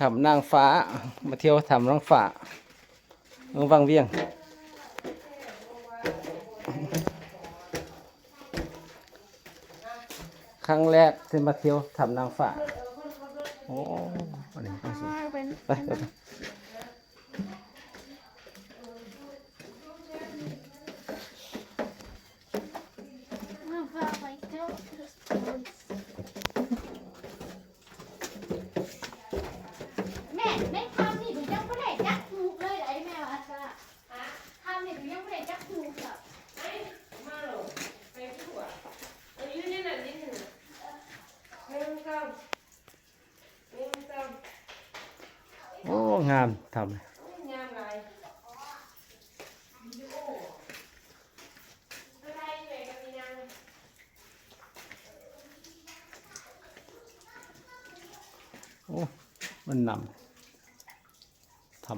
ทำนางฟ้ามาเที่ยวทำนางฟ้าเมืองวังเวียงครั้งแรกที่มาเที่ยวทำนางฟ้าโอ้อันนี้ก็สวยไปแม่ไม่ทำนี่หนูยังไม่ได้จักถูกเลยไอ้แม่ว่าจะทำนี่หนูยังไม่ได้จักถูกอ่ะไอ้มาหรอไปทั่วอันนี้นี่น่ะนี่น่ะเริ่มต้น โอ้งามทำ งามไรวิดีโออะไรแม่กับพี่นาง โอ้มันนำท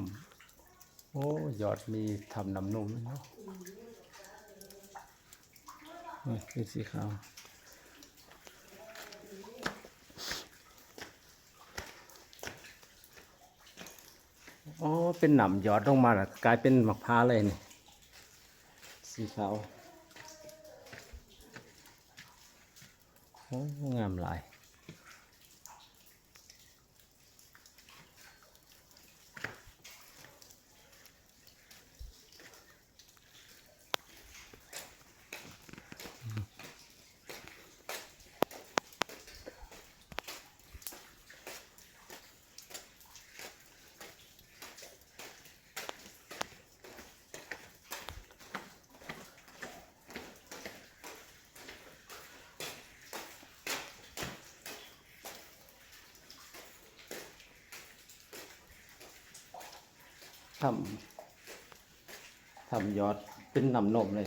ำโอ้ยอดมีทำน้ำนุ่มเนาะนี่เป็นสีขาวโอ้เป็นหนำยอดลงมาแล้วกลายเป็นมะพร้าวเลยนี่สีขาวโอ้งามหลายทำยอดเป็นน้ำนมเลย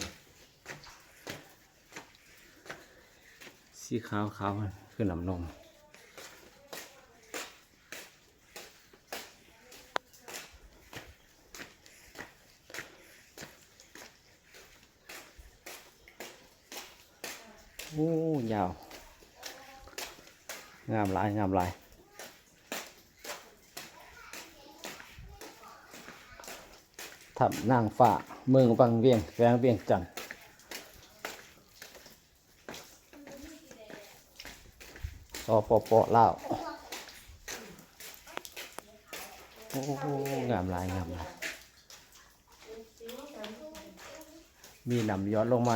สีขาวคือน้ำนมโอ้ยาวงามหลายงามหลายทำนางฟ้าเมืองวังเวียงแขวงเวียงจันทน์สปป.ลาวโอ้งามหลายงามหลายมีน้ำย้อนลงมา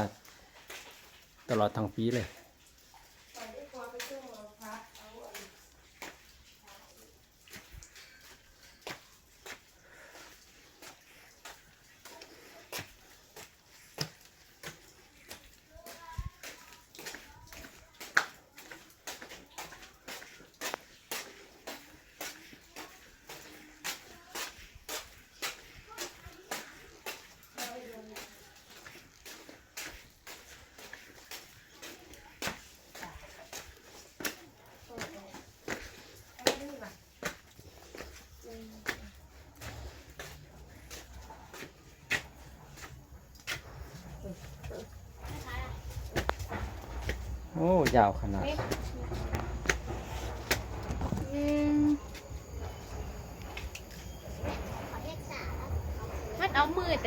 ตลอดทั้งปีเลยโอ้ยาวขนาดมันเอามือแต่